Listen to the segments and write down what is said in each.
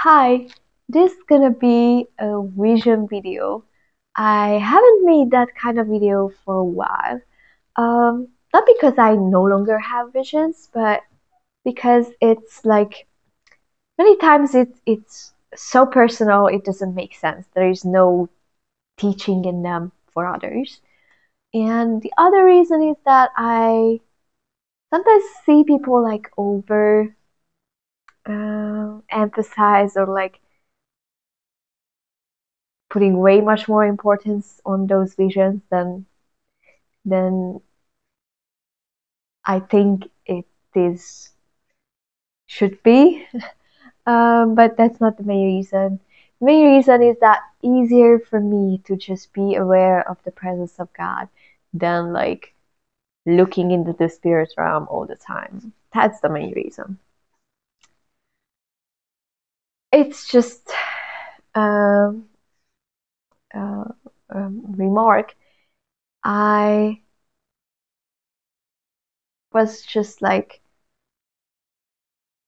Hi, this is gonna be a vision video. I haven't made that kind of video for a while. Not because I no longer have visions, but because it's like many times it's so personal it doesn't make sense. There is no teaching in them for others. And the other reason is that I sometimes see people like over emphasize or like putting way much more importance on those visions than I think it is should be. But that's not the main reason. The main reason is that easier for me to just be aware of the presence of God than like looking into the spirit realm all the time. That's the main reason. It's just um, uh, remark. I was just like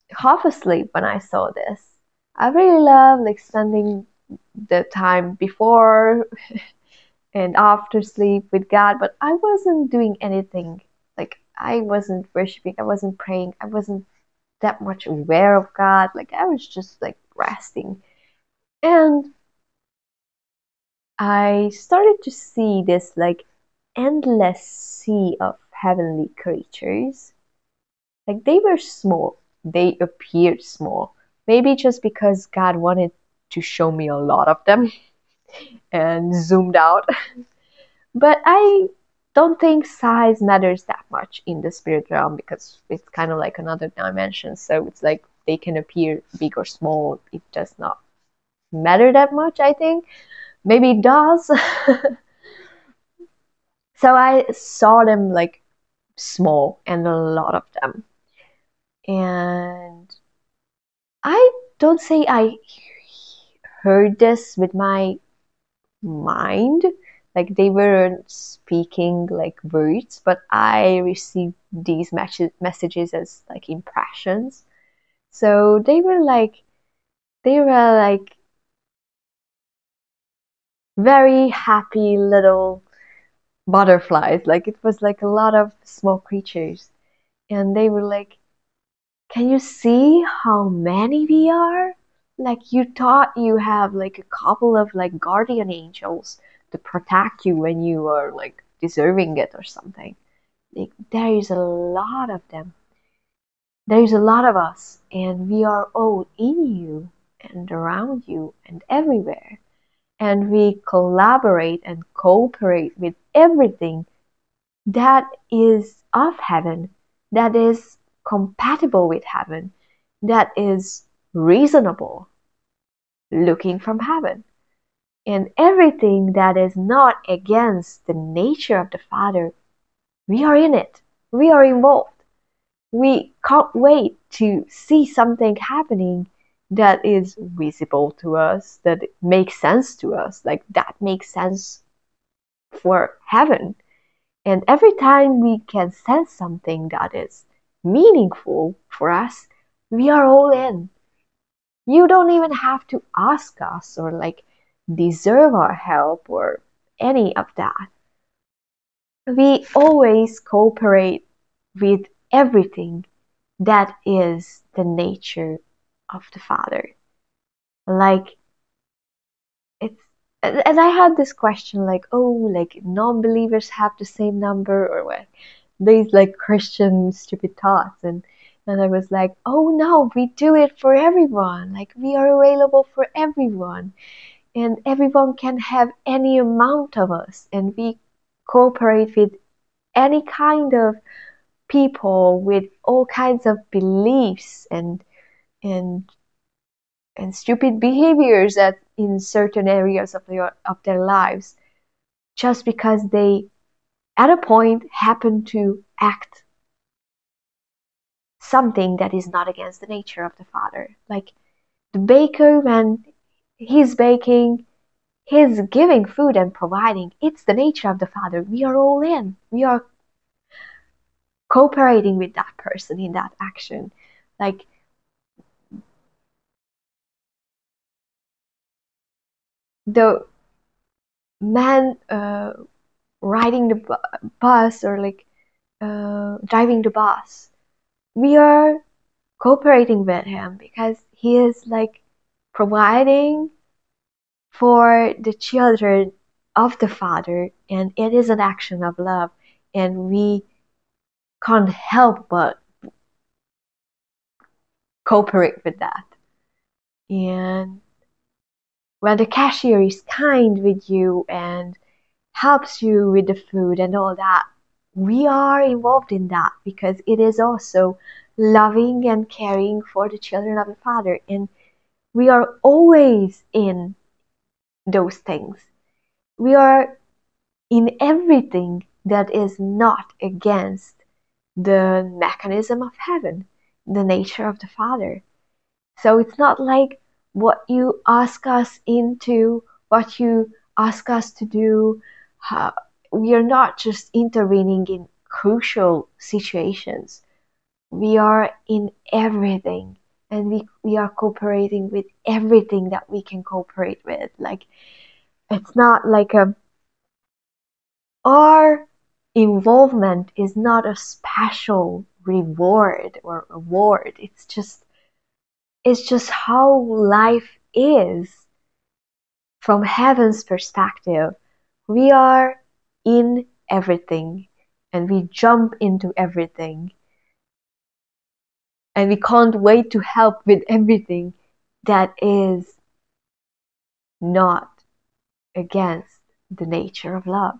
half asleep when I saw this. I really love like spending the time before and after sleep with God, but I wasn't doing anything. Like I wasn't worshiping, I wasn't praying, I wasn't that much aware of God. Like I was just like resting. And I started to see this like endless sea of heavenly creatures. Like they were small, they appeared small. Maybe just because God wanted to show me a lot of them and zoomed out. But I don't think size matters that much in the spirit realm because it's kind of like another dimension. So it's like they can appear big or small. It does not matter that much, I think. Maybe it does. So I saw them like small and a lot of them. And I don't say I heard this with my mind, like they weren't speaking like words, but I received these messages as like impressions. So they were like very happy little butterflies. Like it was like a lot of small creatures, and they were like, can you see how many we are? Like you thought you have like a couple of like guardian angels to protect you when you are like deserving it or something. Like there is a lot of them. There is a lot of us, and we are all in you and around you and everywhere. And we collaborate and cooperate with everything that is of heaven, that is compatible with heaven, that is reasonable, looking from heaven. And everything that is not against the nature of the Father, we are in it. We are involved. We can't wait to see something happening that is visible to us, that makes sense to us, like that makes sense for heaven. And every time we can sense something that is meaningful for us, we are all in. You don't even have to ask us or like deserve our help or any of that. We always cooperate with everything that is the nature of the Father. Like it's and I had this question like, oh, like non-believers have the same number or what? These like Christian stupid thoughts and I was like, oh no, we do it for everyone. Like we are available for everyone and everyone can have any amount of us and we cooperate with any kind of people with all kinds of beliefs and and stupid behaviors that in certain areas of their lives just because they at a point happen to act something that is not against the nature of the Father. Like the baker, when he's baking, he's giving food and providing. It's the nature of the Father. We are all in. We are cooperating with that person in that action. Like the man riding the bus, or like driving the bus, we are cooperating with him because he is like providing for the children of the Father, and it is an action of love, and we can't help but cooperate with that. And when the cashier is kind with you and helps you with the food and all that, we are involved in that because it is also loving and caring for the children of the Father. And we are always in those things. We are in everything that is not against the mechanism of heaven, the nature of the Father. So it's not like what you ask us into, what you ask us to do. We are not just intervening in crucial situations. We are in everything, and we are cooperating with everything that we can cooperate with. Like, it's not like our involvement is not a special reward or award. It's just how life is from heaven's perspective. We are in everything, and we jump into everything, and we can't wait to help with everything that is not against the nature of love.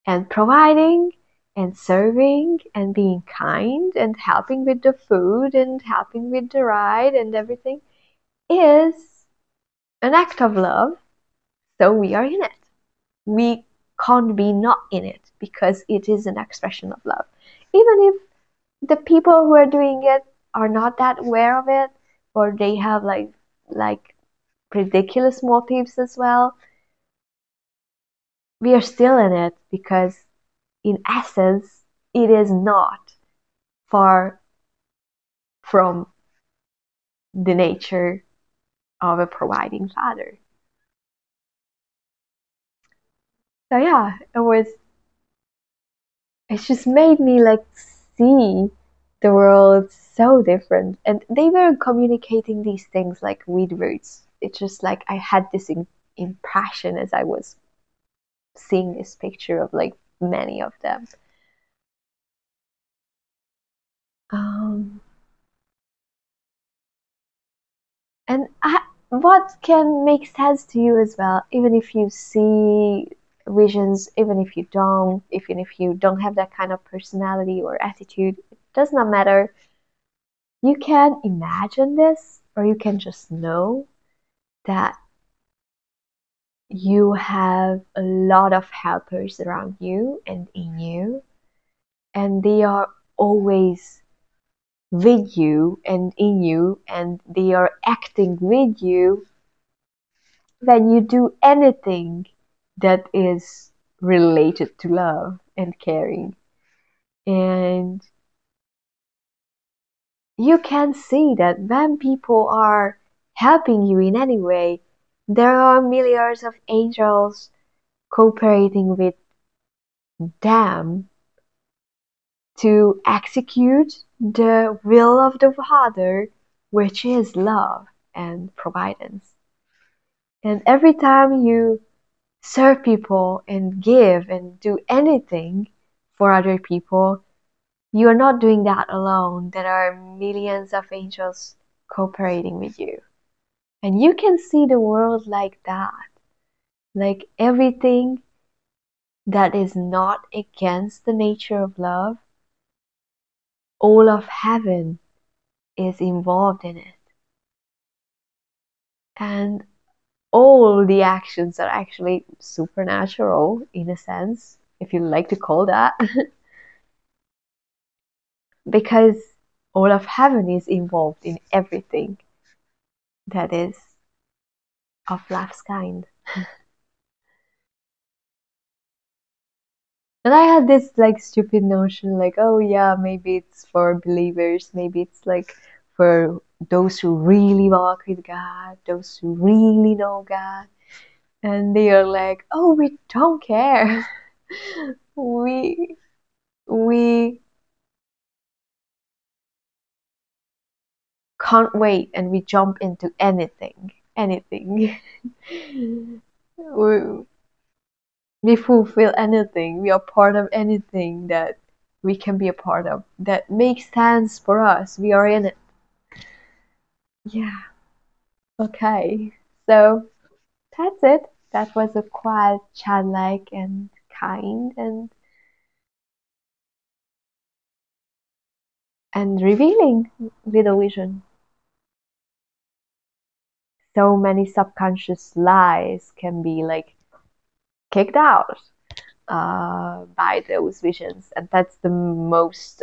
And providing and serving and being kind and helping with the food and helping with the ride and everything is an act of love. So we are in it. We can't be not in it because it is an expression of love. Even if the people who are doing it are not that aware of it, or they have like ridiculous motives as well, we are still in it because in essence it is not far from the nature of a providing Father. So yeah, it just made me like see the world so different. And they were communicating these things like with words. It's just like I had this impression as I was seeing this picture of like many of them. Um, and what can make sense to you as well, even if you see visions, even if you don't have that kind of personality or attitude, it does not matter. You can imagine this, or you can just know that you have a lot of helpers around you and in you, and they are always with you and in you, and they are acting with you when you do anything that is related to love and caring. And you can see that when people are helping you in any way, there are milliards of angels cooperating with them to execute the will of the Father, which is love and providence. And every time you serve people and give and do anything for other people, you are not doing that alone. There are millions of angels cooperating with you. And you can see the world like that. Like everything that is not against the nature of love, all of heaven is involved in it. And all the actions are actually supernatural in a sense, if you like to call that, because all of heaven is involved in everything that is of love's kind. And I had this like stupid notion, like, oh yeah, maybe it's for believers, maybe it's like for those who really walk with God, those who really know God. and they are like, "Oh, we don't care. we we can't wait, and we jump into anything, anything. we, we fulfill anything. We are part of anything that we can be a part of that makes sense for us. We are in it." Yeah. Okay. So that's it. That was a quiet, childlike, and kind and revealing little vision. So many subconscious lies can be like kicked out by those visions, and that's the most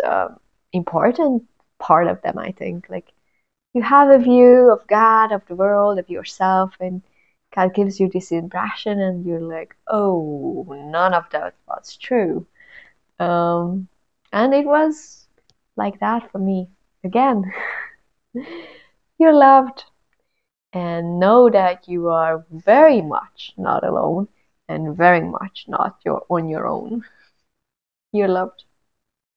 important part of them, I think. Like, you have a view of God, of the world, of yourself, and God gives you this impression, and you're like, oh, none of that was true. Um, and it was like that for me. Again, you're loved, and know that you are very much not alone and very much not on your own. You're loved.